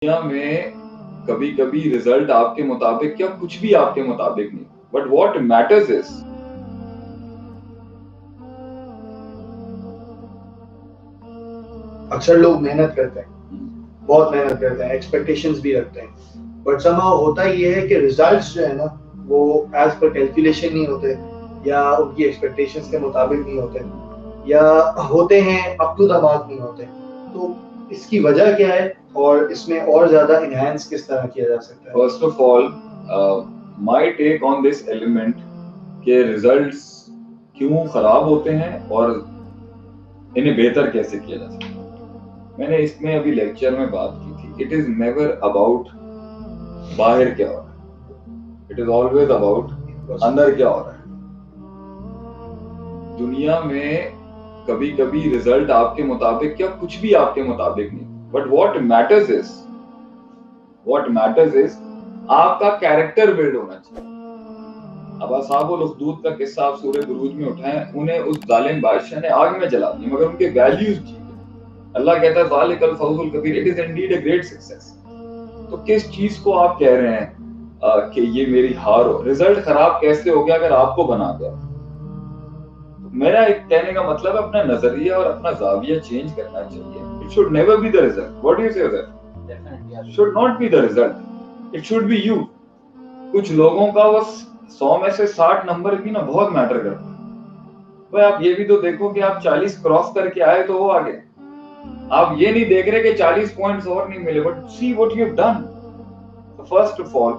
دنیا میں کبھی کبھی رزلٹ آپ کے مطابق یا کچھ بھی آپ کے مطابق نہیں، بٹ واٹ میٹرز از اکثر لوگ محنت کرتے ہیں، بہت محنت کرتے ہیں، ایکسپیکٹیشنز بھی رکھتے ہیں، بٹ سمہاؤ ہوتا یہ ہے کہ ریزلٹس جو ہے نا وہ ایز پر کیلکولیشن نہیں ہوتے، یا ان کی ایکسپیکٹیشنز کے مطابق نہیں ہوتے، یا ہوتے ہیں اپ ٹو دا مارک نہیں ہوتے. تو اس کی وجہ کیا ہے اور اس میں اور زیادہ انہینس کس طرح کیا جا سکتا ہے؟ First of all my take on this element کہ ریزلٹس کیوں خراب ہوتے ہیں اور انہیں بہتر کیسے کیا جا سکتا ہے. میں نے اس میں ابھی لیکچر میں بات کی تھی، اٹ از نیور اباؤٹ باہر کیا ہو رہا ہے، it is always about another کیا ہو رہا ہے. دنیا میں کبھی کبھی رزلٹ آپ کے مطابق یا کچھ بھی آپ کے مطابق نہیں، بٹ واٹ میٹرز از آپ کا کیریکٹر بلڈ ہونا چاہیے. اب اصحاب الاخدود کا قصہ آپ سورہ بروج میں اٹھائیں، انہیں اس ظالم بادشاہ نے آگ میں جلا دیا، مگر ان کے ویلیوز ٹھیک ہے. اللہ کہتا ہے ذالک الفوز الکبیر، it is indeed a great success. تو کس چیز کو آپ کہہ رہے ہیں کہ یہ میری ہار ہو؟ رزلٹ خراب کیسے ہو گیا اگر آپ کو بنا دیا؟ میرا ایک کہنے کا مطلب ہے اپنا نظریہ اور اپنا زاویہ چینج کرنا چاہیے. It should never be the result. What do you say, sir? Definitely. Should not be the result. It should be you. کچھ لوگوں کا وہ 100 میں سے 60 نمبر بھی نا بہت میٹر کرتا ہے. بھائی آپ یہ بھی تو دیکھو کہ آپ 40 کراس کر کے آئے تو وہ آگے. آپ یہ نہیں دیکھ رہے کہ 40 پوائنٹس اور نہیں ملے, but see what you have done. So first of all,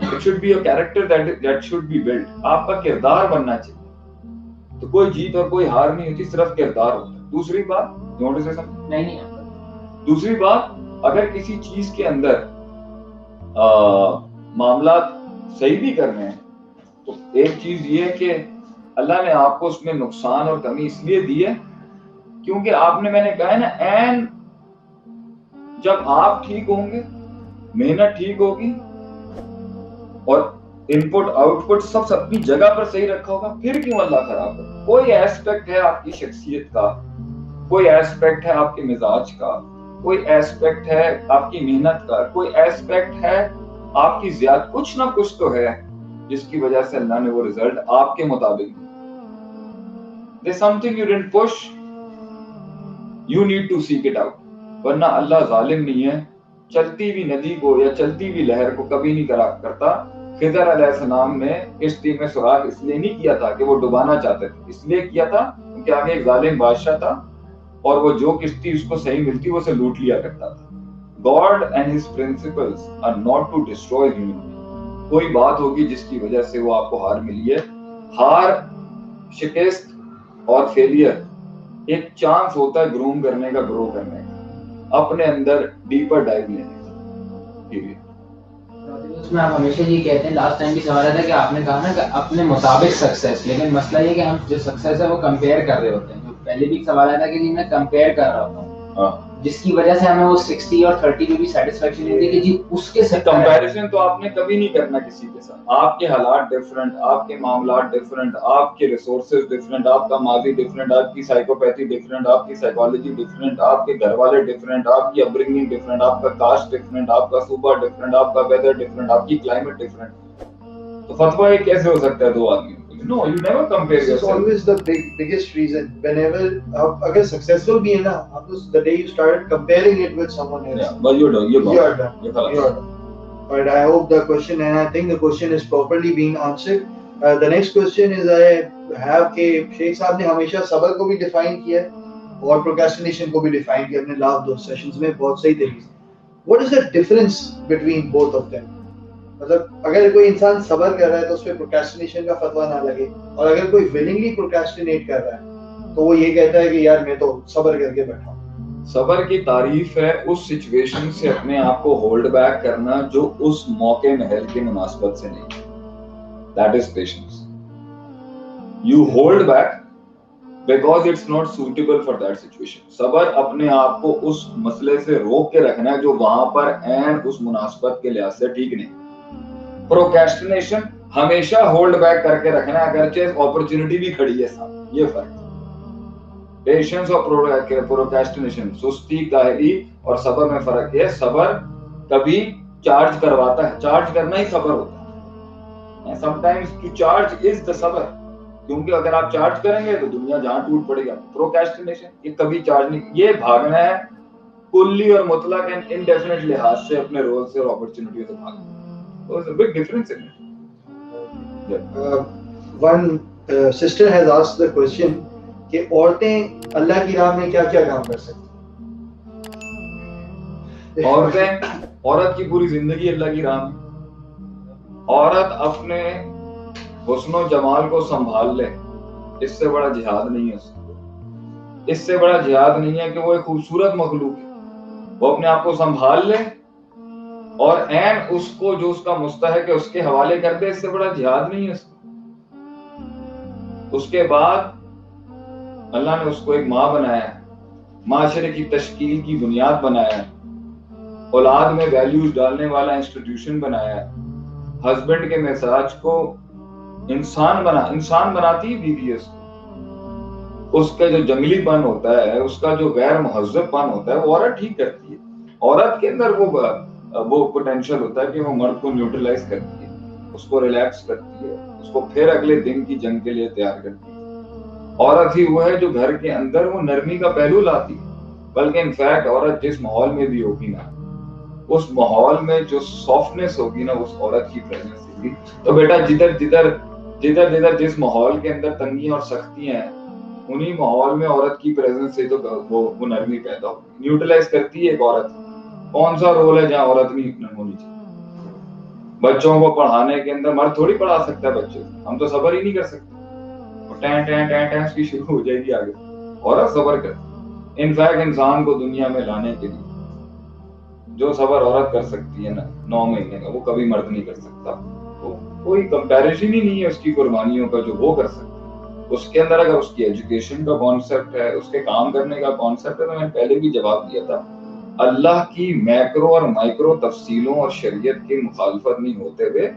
it should be a character that should be built. آپ کا کردار بننا چاہیے. تو کوئی جیت اور کوئی ہار نہیں ہوتی, صرف کردار ہوتا ہے. دوسری بات, دوسری بات, اگر کسی چیز کے اندر معاملات صحیح بھی کرنے ہیں تو ایک چیز یہ ہے کہ اللہ نے آپ کو اس میں نقصان اور کمی اس لیے دی ہے کیونکہ آپ نے, میں نے کہا ہے نا, این جب آپ ٹھیک ہوں گے, محنت ٹھیک ہوگی اور ان پٹ آؤٹ پٹ سب اپنی جگہ پر صحیح رکھا ہوگا, پھر کیوں اللہ خراب ہے؟ کوئی ایسپیکٹ ہے آپ کی شخصیت کا, کوئی ایسپیکٹ ہے آپ کے مزاج کا, کوئی ایسپیکٹ ہے آپ کی محنت کا, کوئی ایسپیکٹ ہے آپ کی زیادہ, کچھ نہ کچھ تو ہے جس کی وجہ سے اللہ نے وہ رزلٹ آپ کے مطابق. There's something you didn't push, you need to seek it out. ورنہ اللہ ظالم نہیں ہے, چلتی بھی ندی کو یا چلتی بھی لہر کو کبھی نہیں کرتا. خضر علیہ السلام نے کشتی میں سوراخ اس لیے نہیں کیا تھا کہ وہ ڈبانا چاہتے تھے, اس لیے کیا تھا کیونکہ آگے ایک ظالم بادشاہ تھا اور وہ جو کشتی اس کو صحیح ملتی وہ اسے لوٹ لیا کرتا تھا. God and his principles are not to destroy human being. کوئی بات ہوگی جس کی وجہ سے وہ آپ کو ہار ملی ہے. ہار, شکست اور فیلئر ایک چانس ہوتا ہے گروم کرنے کا, گرو کرنے کا, اپنے اندر ڈیپر ڈائیو لینے کا. اس میں آپ ہمیشہ یہ کہتے ہیں, لاسٹ ٹائم بھی سوال تھا کہ آپ نے کہا نا کہ اپنے مطابق سکسیس, لیکن مسئلہ یہ کہ ہم جو سکسیس ہے وہ کمپیئر کر رہے ہوتے ہیں. جو پہلے بھی سوال آیا تھا کہ میں کمپیئر کر رہا ہوتا ہوں, جس کی وجہ سے ہمیں وہ 60 اور 30 میں بھی سیٹسفیکشن نہیں ہوتی کہ جی اس کے ساتھ کمپیریزن تو آپ نے کبھی نہیں کرنا کسی کے ساتھ. آپ کے حالات ڈفرنٹ, آپ کے معاملات ڈفرنٹ, آپ کے ریسورسز ڈفرنٹ, آپ کا ماضی ڈفرنٹ, آپ کی سائیکوپیتھی ڈفرنٹ, آپ کی سائیکالوجی ڈفرنٹ, آپ کے گھر والے ڈفرنٹ, آپ کی اپبرنگنگ ڈفرنٹ, آپ کا کاسٹ ڈفرنٹ, آپ کا صوبہ ڈفرنٹ, آپ کا ویدر ڈفرنٹ, آپ کی کلائمیٹ ڈفرنٹ. تو فتویٰ یہ کیسے ہو سکتا ہے دو آدمیوں کے لیے؟ No, you never compare yourself. It's always the biggest reason. Whenever اگر successful بھی ہے نا, the day you started comparing it with someone else. Yeah, but you're done. You're done. But I hope the question, and I think the question is properly being answered. The next question is I have کہ شیخ صاحب نے ہمیشہ صبر کو بھی define کیا ہے اور پروکراسٹینیشن کو بھی ڈیفائن کیا اپنے لاسٹ 2 سیشنز میں بہت صحیح طریقے سے. What is the difference between both of them? مطلب اگر کوئی انسان صبر کر رہا ہے تو اس پہ پروکراسٹینیشن کا فتویٰ نہ لگے, اور اگر کوئی willingly پروکراسٹینیٹ کر رہا ہے تو وہ یہ کہتا ہے کہ یار میں تو صبر کر کے بیٹھا ہوں. صبر کی تعریف ہے اس سچویشن سے اپنے آپ کو ہولڈ بیک کرنا جو اس موقع محل کی مناسبت سے نہیں. That is patience. You hold back because it's not suitable for that situation. صبر اپنے آپ کو اس مسئلے سے روک کے رکھنا ہے جو وہاں پر عین اس مناسبت کے لحاظ سے ٹھیک نہیں. پروکراسٹینیشن ہمیشہ ہولڈ بیک کر کے رکھنا ہے اگرچہ اپرچونٹی بھی کھڑی ہے سامنے, یہ فرق ہے. پیشنس اور پروکراسٹینیشن, سستی, کاہلی اور صبر میں فرق ہے. صبر کبھی چارج کرواتا ہے. چارج کرنا ہی صبر ہوتا ہے. sometimes to charge is the صبر. کیونکہ اگر آپ چارج کریں گے تو دنیا جہاں ٹوٹ پڑے گا. پروکیسٹینیشن یہ کبھی چارج نہیں, یہ بھاگنا ہے کلی اور مطلق اینڈ انڈیفینٹ لحاظ سے اپنے رول سے اور اپرچونٹی سے بھاگنا. There's a big difference in it. One sister has asked the question کہ عورتیں اللہ کی راہ میں کیا کیا کام کر سکتی ہیں؟ عورت کی پوری زندگی اللہ کی راہ میں. عورت اپنے حسن و جمال کو سنبھال لے, اس سے بڑا جہاد نہیں ہے. اس سے بڑا جہاد نہیں ہے کہ وہ ایک خوبصورت مخلوق ہے, وہ اپنے آپ کو سنبھال لے اور عین اس کو جو اس کا مستحق ہے اس کے حوالے کر دے. اس سے بڑا جہاد نہیں ہے اس کو. اس کے بعد اللہ نے اس کو ایک ماں بنایا ہے, معاشرے کی تشکیل کی بنیاد بنایا ہے, اولاد میں ویلیوز ڈالنے والا انسٹیٹیوشن بنایا ہے, ہسبینڈ کے مزاج کو انسان بناتی ہے بیوی. اس کا جو جنگلی پن ہوتا ہے, اس کا جو غیر مہذب پن ہوتا ہے, وہ عورت ٹھیک کرتی ہے. عورت کے اندر وہ پوٹینشیل ہوتا ہے کہ وہ مرد کو نیوٹرلائز کرتی ہے, اس کو ریلیکس کرتی ہے, اس کو پھر اگلے دن کی جنگ کے لیے تیار کرتی ہے. عورت ہی وہ ہے جو گھر کے اندر وہ نرمی کا پہلو لاتی ہے. بلکہ انفیکٹ عورت جس ماحول میں بھی ہوگی نا, اس ماحول میں جو سافٹنس ہوگی نا, اس عورت کی پریزنس ہوگی. تو بیٹا جدھر جس ماحول کے اندر تنگیاں اور سختیاں ہیں, انہی ماحول میں عورت کی پریزنس سے تو وہ نرمی پیدا ہوگی. نیوٹرلائز کرتی ہے ایک عورت. کون سا رول ہے جہاں عورت نہیں ہونی چاہیے؟ بچوں کو پڑھانے کے اندر مرد تھوڑی پڑھا سکتا ہے بچے, ہم تو صبر ہی نہیں کر سکتے. ٹین کی شروع ہو جائے گی آگے. عورت صبر کرتی. انفیکٹ انسان کو دنیا میں لانے کے لیے جو صبر عورت کر سکتی ہے نا 9 مہینے کا, وہ کبھی مرد نہیں کر سکتا. کوئی کمپیریزن ہی نہیں ہے اس کی قربانیوں کا جو وہ کر سکتا ہے. اس کے اندر اگر اس کی ایجوکیشن کا کانسیپٹ ہے, اس کے کام کرنے کا کانسیپٹ ہے, تو میں نے پہلے بھی جواب دیا تھا, اللہ کی میکرو اور مائکرو تفصیلوں اور شریعت کی مخالفت نہیں ہوتے ہوئے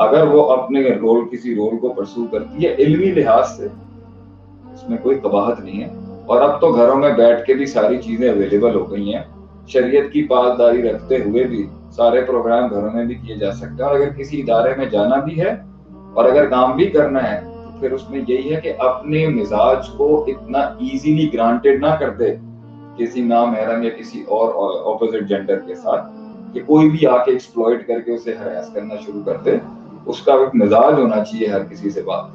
اگر وہ اپنے کسی رول کو پرسو کرتی ہے علمی لحاظ سے, اس میں کوئی قباحت نہیں ہے. اور اب تو گھروں میں بیٹھ کے بھی ساری چیزیں اویلیبل ہو گئی ہیں, شریعت کی پاسداری رکھتے ہوئے بھی سارے پروگرام گھروں میں بھی کیے جا سکتے ہیں. اور اگر کسی ادارے میں جانا بھی ہے اور اگر کام بھی کرنا ہے, تو پھر اس میں یہی ہے کہ اپنے مزاج کو اتنا ایزیلی گرانٹیڈ نہ کر دے کسی نامحرم یا کسی اور اپوزٹ جینڈر کے ساتھ, کہ کوئی بھی آ کے ایکسپلوئٹ کر کے اسے ہراس کرنا شروع کر دے. اس کا ایک مزاج ہونا چاہیے ہر کسی سے بات